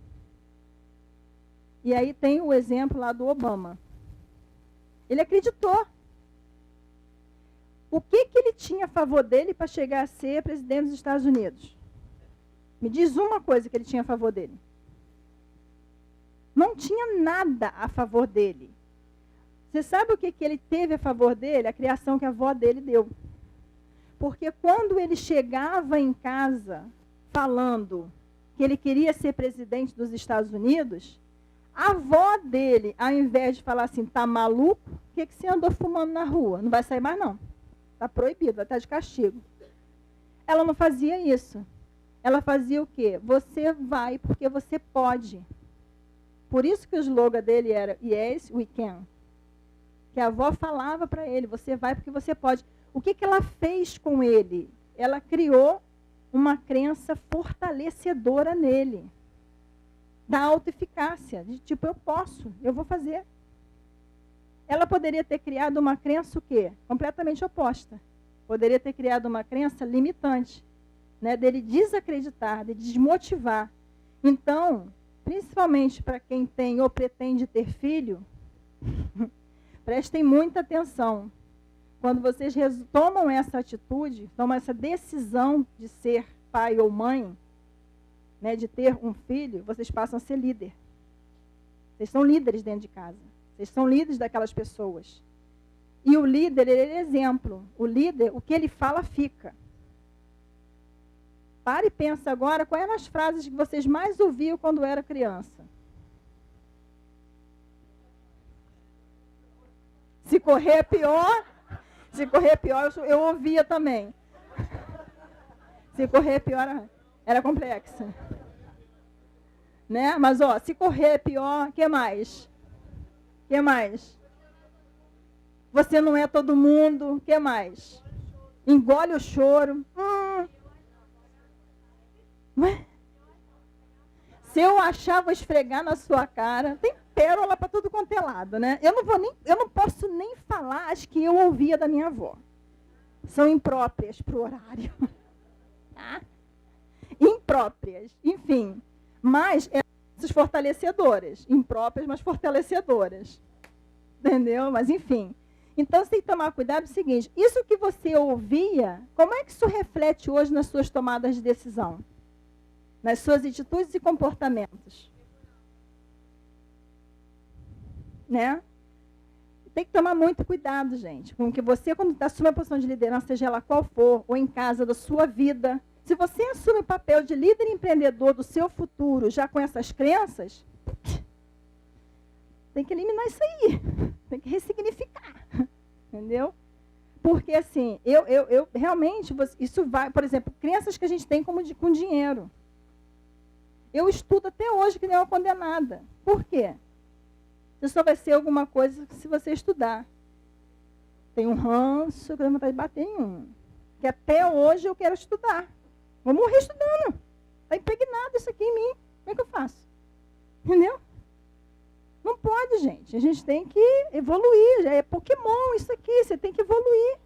E aí tem o exemplo lá do Obama. Ele acreditou. O que ele tinha a favor dele para chegar a ser presidente dos Estados Unidos? Me diz uma coisa que ele tinha a favor dele. Não tinha nada a favor dele. Você sabe o que ele teve a favor dele? A criação que a avó dele deu. Porque quando ele chegava em casa falando que ele queria ser presidente dos Estados Unidos, a avó dele, ao invés de falar assim, tá maluco? O que você andou fumando na rua? Não vai sair mais não. Está proibido, vai estar de castigo. Ela não fazia isso. Ela fazia o quê? Você vai porque você pode. Por isso que o slogan dele era Yes, we can. Que a avó falava para ele, você vai porque você pode. O que ela fez com ele? Ela criou uma crença fortalecedora nele. Da autoeficácia, de tipo, eu posso, eu vou fazer. Ela poderia ter criado uma crença o quê? Completamente oposta. Poderia ter criado uma crença limitante, né? Dele desacreditar, de desmotivar. Então, principalmente para quem tem ou pretende ter filho, prestem muita atenção. Quando vocês tomam essa atitude, tomam essa decisão de ser pai ou mãe, né, de ter um filho, vocês passam a ser líder. Vocês são líderes dentro de casa. Vocês são líderes daquelas pessoas. E o líder, ele é exemplo. O líder, o que ele fala, fica. Pare e pensa agora, quais eram as frases que vocês mais ouviam quando era criança? Se correr é pior. Se correr é pior, eu ouvia também. Se correr é pior, era complexa. Né? Mas, ó, se correr é pior, o que mais? O que mais? Você não é todo mundo, o que mais? Engole o choro. Se eu achar, vou esfregar na sua cara. Tem pérola para tudo quanto é lado, né? Eu não posso nem falar as que eu ouvia da minha avó. São impróprias para o horário. Tá? Impróprias, enfim. Mas essas fortalecedoras. Impróprias, mas fortalecedoras. Entendeu? Mas enfim. Então, você tem que tomar cuidado. É o seguinte, isso que você ouvia, como é que isso reflete hoje nas suas tomadas de decisão? Nas suas atitudes e comportamentos? Né? Tem que tomar muito cuidado, gente, com que você, quando assume a posição de liderança, seja ela qual for, ou em casa, da sua vida, se você assume o papel de líder empreendedor do seu futuro, já com essas crenças, tem que eliminar isso aí, tem que ressignificar, entendeu? Porque, assim, eu realmente, isso vai, por exemplo, crenças que a gente tem com dinheiro. Eu estudo até hoje que nem uma condenada. Por quê? Você só vai ser alguma coisa se você estudar. Tem um ranço, eu tenho vontade de bater em um. Que até hoje eu quero estudar. Vou morrer estudando. Está impregnado isso aqui em mim. Como é que eu faço? Entendeu? Não pode, gente. A gente tem que evoluir. Já é Pokémon isso aqui. Você tem que evoluir.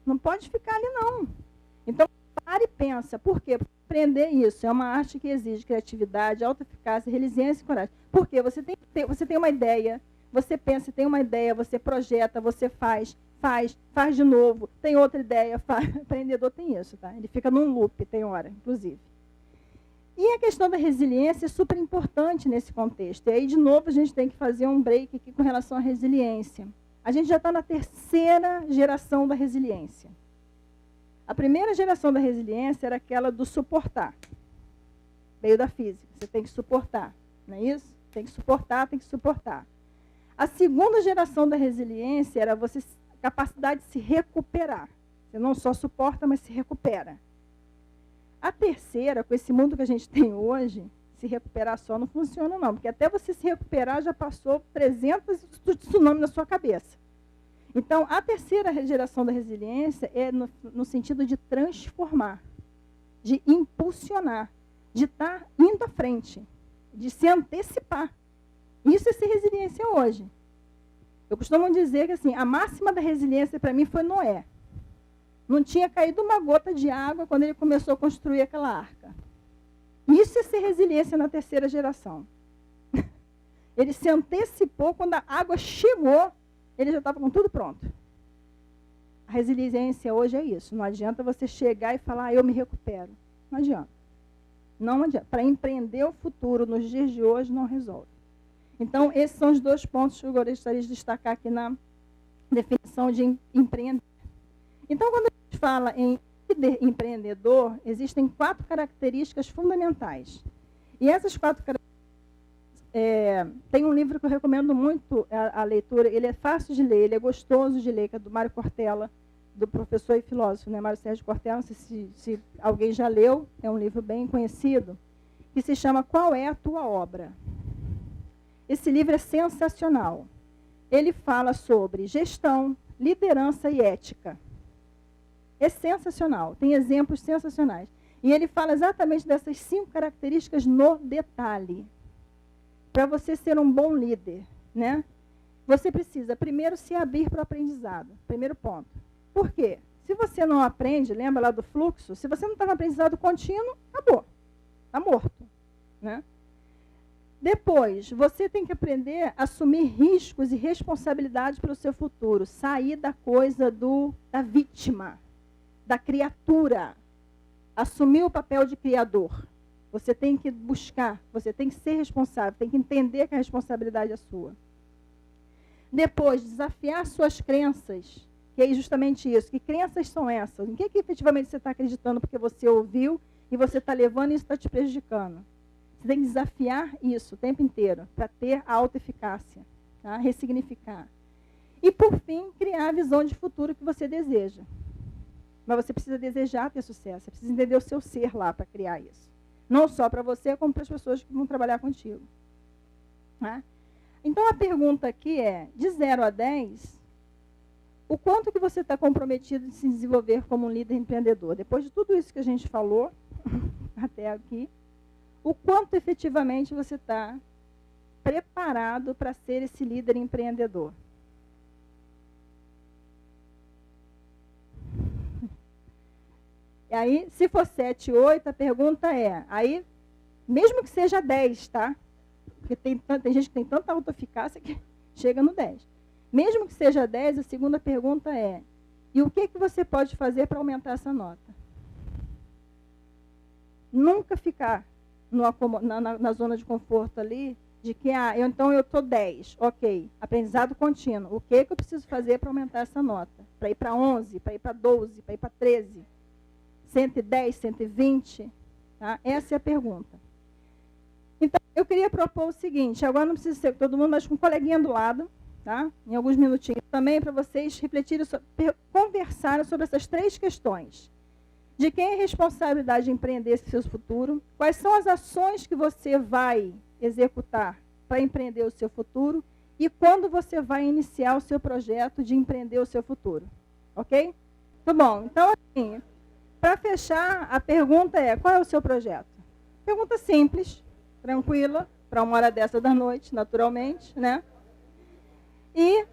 Não pode ficar ali, não. Então, pare e pensa. Por quê? Porque aprender isso é uma arte que exige criatividade, autoeficácia, resiliência e coragem. Por quê? Você tem uma ideia, você pensa, tem uma ideia, você projeta, você faz de novo, tem outra ideia, faz. O empreendedor tem isso, tá? Ele fica num loop, tem hora, inclusive. E a questão da resiliência é super importante nesse contexto. E aí, de novo, a gente tem que fazer um break aqui com relação à resiliência. A gente já está na terceira geração da resiliência. A primeira geração da resiliência era aquela do suportar. Veio da física. Você tem que suportar, não é isso? Tem que suportar, tem que suportar. A segunda geração da resiliência era a capacidade de se recuperar. Você não só suporta, mas se recupera. A terceira, com esse mundo que a gente tem hoje, se recuperar só não funciona não, porque até você se recuperar já passou 300 tsunamis na sua cabeça. Então, a terceira geração da resiliência é no sentido de transformar, de impulsionar, de estar indo à frente, de se antecipar. Isso é ser resiliência hoje. Eu costumo dizer que assim, a máxima da resiliência para mim foi Noé. Não tinha caído uma gota de água quando ele começou a construir aquela arca. Isso é ser resiliência na terceira geração. Ele se antecipou, quando a água chegou, ele já estava com tudo pronto. A resiliência hoje é isso. Não adianta você chegar e falar, eu me recupero. Não adianta. Não adianta. Para empreender o futuro nos dias de hoje, não resolve. Então, esses são os 2 pontos que eu gostaria de destacar aqui na definição de empreender. Então, quando a gente fala em líder empreendedor, existem 4 características fundamentais. E essas 4 características, tem um livro que eu recomendo muito a leitura, ele é fácil de ler, ele é gostoso de ler, que é do Mário Cortella, do professor e filósofo, né, Mário Sérgio Cortella, não sei se alguém já leu, é um livro bem conhecido, que se chama Qual é a Tua Obra? Esse livro é sensacional. Ele fala sobre gestão, liderança e ética. É sensacional, tem exemplos sensacionais. E ele fala exatamente dessas 5 características no detalhe. Para você ser um bom líder, né? Você precisa, primeiro, se abrir para o aprendizado. Primeiro ponto. Por quê? Se você não aprende, lembra lá do fluxo? Se você não está no aprendizado contínuo, acabou. Está morto, né? Depois, você tem que aprender a assumir riscos e responsabilidades pelo seu futuro. Sair da coisa da vítima, da criatura. Assumir o papel de criador. Você tem que buscar, você tem que ser responsável, tem que entender que a responsabilidade é sua. Depois, desafiar suas crenças, que é justamente isso. Que crenças são essas? Em que efetivamente você está acreditando porque você ouviu e você está levando e isso está te prejudicando? Você tem que desafiar isso o tempo inteiro para ter a autoeficácia, tá? Ressignificar. E, por fim, criar a visão de futuro que você deseja. Mas você precisa desejar ter sucesso, você precisa entender o seu ser lá para criar isso. Não só para você, como para as pessoas que vão trabalhar contigo. Tá? Então, a pergunta aqui é, de 0 a 10, o quanto que você está comprometido em se desenvolver como um líder empreendedor? Depois de tudo isso que a gente falou até aqui, o quanto efetivamente você está preparado para ser esse líder empreendedor? E aí, se for 7, 8, a pergunta é, aí, mesmo que seja 10, tá? Porque tem gente que tem tanta autoeficácia que chega no 10. Mesmo que seja 10, a segunda pergunta é, e o que você pode fazer para aumentar essa nota? Nunca ficar na zona de conforto ali, de que, então eu estou 10, ok, aprendizado contínuo. O que eu preciso fazer para aumentar essa nota? Para ir para 11, para ir para 12, para ir para 13? 110, 120? Tá? Essa é a pergunta. Então, eu queria propor o seguinte, agora não precisa ser todo mundo, mas com um coleguinha do lado, tá? Em alguns minutinhos também, para vocês refletirem, conversarem sobre essas 3 questões. De quem é a responsabilidade de empreender esse seu futuro? Quais são as ações que você vai executar para empreender o seu futuro? E quando você vai iniciar o seu projeto de empreender o seu futuro? Ok? Tá bom. Então, assim, para fechar, a pergunta é, qual é o seu projeto? Pergunta simples, tranquila, para 1h da noite, naturalmente, né? E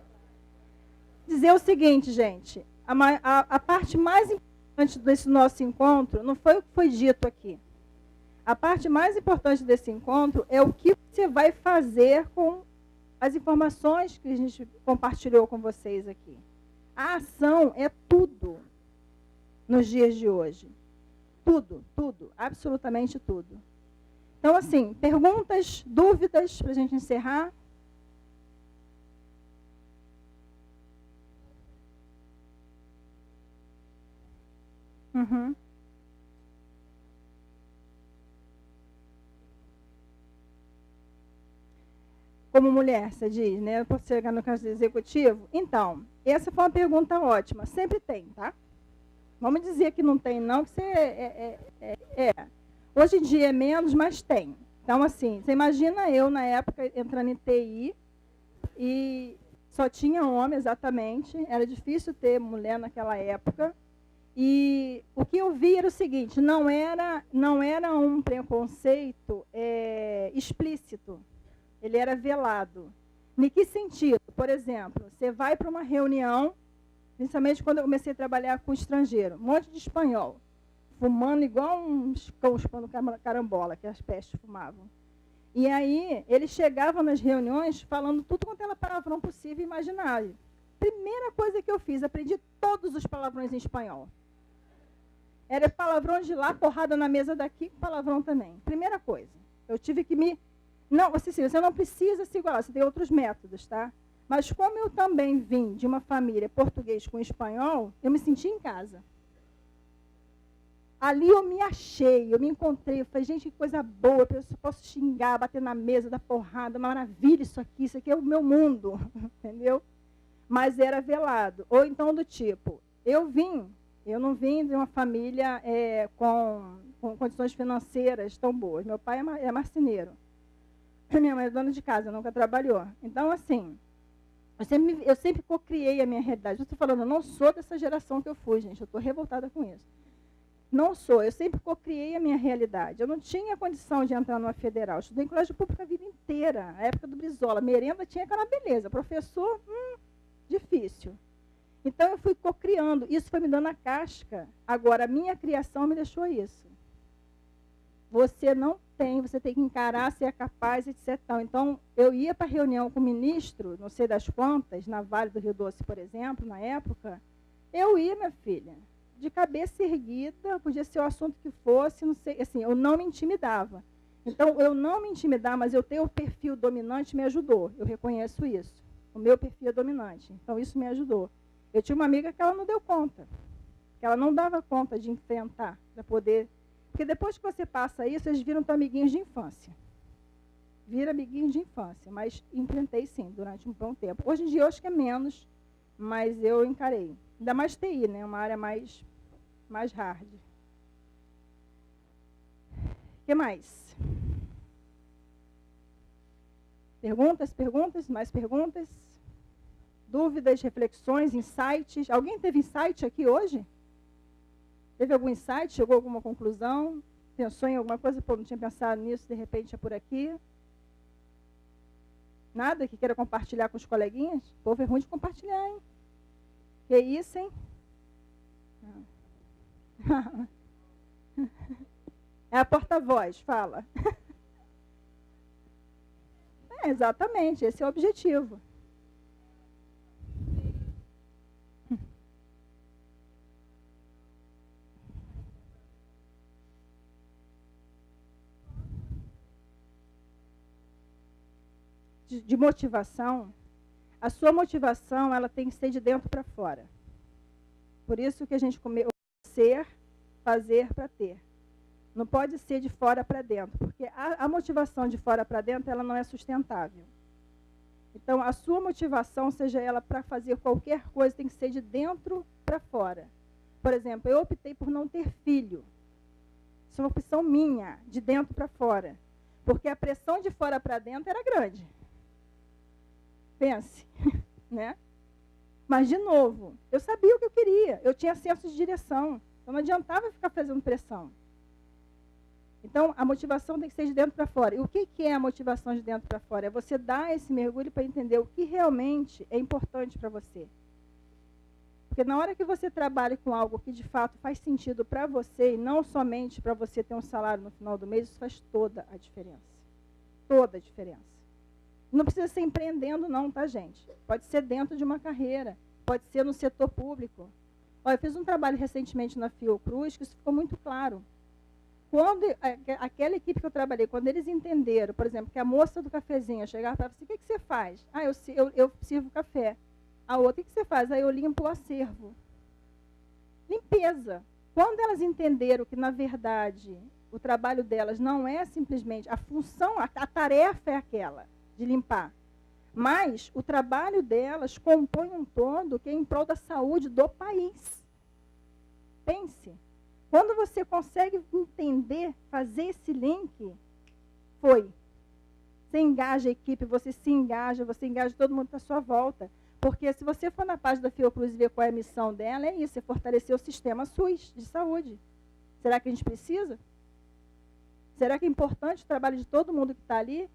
dizer o seguinte, gente, a parte mais importante desse nosso encontro não foi o que foi dito aqui. A parte mais importante desse encontro é o que você vai fazer com as informações que a gente compartilhou com vocês aqui. A ação é tudo nos dias de hoje. Tudo, tudo, absolutamente tudo. Então, assim, perguntas, dúvidas, para a gente encerrar? Uhum. Como mulher, você diz, né? Por chegar no caso executivo? Então, essa foi uma pergunta ótima. Sempre tem, tá? Vamos dizer que não tem, não, que você Hoje em dia é menos, mas tem. Então, assim, você imagina eu, na época, entrando em TI, e Só tinha homem, exatamente. Era difícil ter mulher naquela época. E o que eu vi era o seguinte, não era um preconceito explícito. Ele era velado. Em que sentido? Por exemplo, você vai para uma reunião, principalmente quando eu comecei a trabalhar com estrangeiro, um monte de espanhol, fumando igual uns cães chupando carambola, que as pestes fumavam. E aí, eles chegavam nas reuniões falando tudo quanto era palavrão possível e imaginário. Primeira coisa que eu fiz, aprendi todos os palavrões em espanhol. Era palavrão de lá, porrada na mesa daqui, palavrão também. Primeira coisa, eu tive que me... Não, você não precisa se igualar, você tem outros métodos, tá? Mas como eu também vim de uma família português com espanhol, eu me senti em casa. Ali eu me achei, eu me encontrei, eu falei, gente, que coisa boa, eu posso xingar, bater na mesa, dar porrada, maravilha isso aqui é o meu mundo, entendeu? Mas era velado. Ou então do tipo, eu não vim de uma família com condições financeiras tão boas. Meu pai é marceneiro. Minha mãe é dona de casa, nunca trabalhou. Então, assim, eu sempre cocriei a minha realidade. Eu estou falando, eu não sou dessa geração que eu fui, gente, eu estou revoltada com isso. Não sou, eu sempre cocriei a minha realidade. Eu não tinha condição de entrar numa federal. Estudei em colégio público a vida inteira, a época do Brizola. Merenda tinha aquela beleza, professor, difícil. Então, eu fui cocriando. Isso foi me dando a casca. Agora, a minha criação me deixou isso. Você não tem, você tem que encarar, ser capaz, etc. Então, eu ia para a reunião com o ministro, não sei das quantas, na Vale do Rio Doce, por exemplo, na época. Eu ia, minha filha, de cabeça erguida, podia ser o assunto que fosse, não sei, assim, eu não me intimidava. Então, eu não me intimidar, mas eu ter o perfil dominante me ajudou. Eu reconheço isso. O meu perfil é dominante. Então, isso me ajudou. Eu tinha uma amiga que ela não deu conta. Que ela não dava conta de enfrentar, para poder... Porque depois que você passa isso, eles viram amiguinhos de infância. Vira amiguinhos de infância. Mas enfrentei, sim, durante um bom tempo. Hoje em dia, eu acho que é menos, mas eu encarei. Ainda mais TI, né? Uma área mais hard. O que mais? Perguntas? Mais perguntas? Dúvidas, reflexões, insights? Alguém teve insight aqui hoje? Teve algum insight? Chegou a alguma conclusão? Pensou em alguma coisa? Pô, não tinha pensado nisso, de repente é por aqui? Nada que queira compartilhar com os coleguinhas? O povo é ruim de compartilhar, hein? Que isso, hein? É a porta-voz, fala. Exatamente, esse é o objetivo. De motivação, a sua motivação ela tem que ser de dentro para fora. Por isso que a gente comeu ser, fazer para ter. Não pode ser de fora para dentro, porque a motivação de fora para dentro ela não é sustentável. Então, a sua motivação, seja ela para fazer qualquer coisa, tem que ser de dentro para fora. Por exemplo, eu optei por não ter filho. Isso é uma opção minha, de dentro para fora. Porque a pressão de fora para dentro era grande. Pense, né? Mas, de novo, eu sabia o que eu queria. Eu tinha senso de direção. Então, não adiantava ficar fazendo pressão. Então, a motivação tem que ser de dentro para fora. E o que é a motivação de dentro para fora? É você dar esse mergulho para entender o que realmente é importante para você. Porque na hora que você trabalha com algo que de fato faz sentido para você, e não somente para você ter um salário no final do mês, isso faz toda a diferença. Toda a diferença. Não precisa ser empreendendo não, tá, gente? Pode ser dentro de uma carreira, pode ser no setor público. Olha, eu fiz um trabalho recentemente na Fiocruz, que isso ficou muito claro. Quando aquela equipe que eu trabalhei, quando eles entenderam, por exemplo, que a moça do cafezinho chegava e falava assim, o que você faz? Ah, eu sirvo café. A outra, o que você faz? Ah, eu limpo o acervo. Limpeza. Quando elas entenderam que, na verdade, o trabalho delas não é simplesmente, a função, a tarefa é aquela, de limpar. Mas o trabalho delas compõe um todo que é em prol da saúde do país. Pense. Quando você consegue entender, fazer esse link, foi. Você engaja a equipe, você se engaja, você engaja todo mundo à sua volta. Porque se você for na página da Fiocruz e ver qual é a missão dela, é isso, é fortalecer o sistema SUS de saúde. Será que a gente precisa? Será que é importante o trabalho de todo mundo que está ali?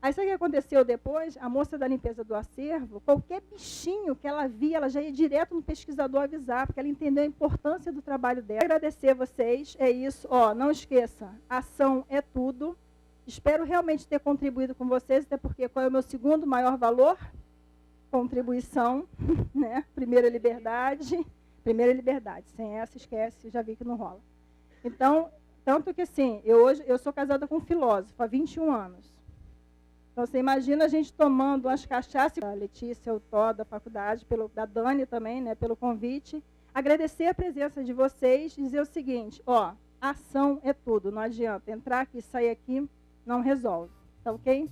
Aí sabe o que aconteceu depois? A moça da limpeza do acervo, qualquer bichinho que ela via, ela já ia direto no pesquisador avisar, porque ela entendeu a importância do trabalho dela. Agradecer a vocês, é isso. Ó, não esqueça, ação é tudo. Espero realmente ter contribuído com vocês, até porque qual é o meu segundo maior valor? Contribuição, né? Primeira liberdade. Sem essa, esquece, já vi que não rola. Então, tanto que assim, eu sou casada com um filósofo há 21 anos. Então, você imagina a gente tomando umas cachaças, a Letícia, o Tó da faculdade, da Dani também, né, pelo convite. Agradecer a presença de vocês e dizer o seguinte, ó, ação é tudo, não adianta. Entrar aqui e sair aqui não resolve. Tá ok?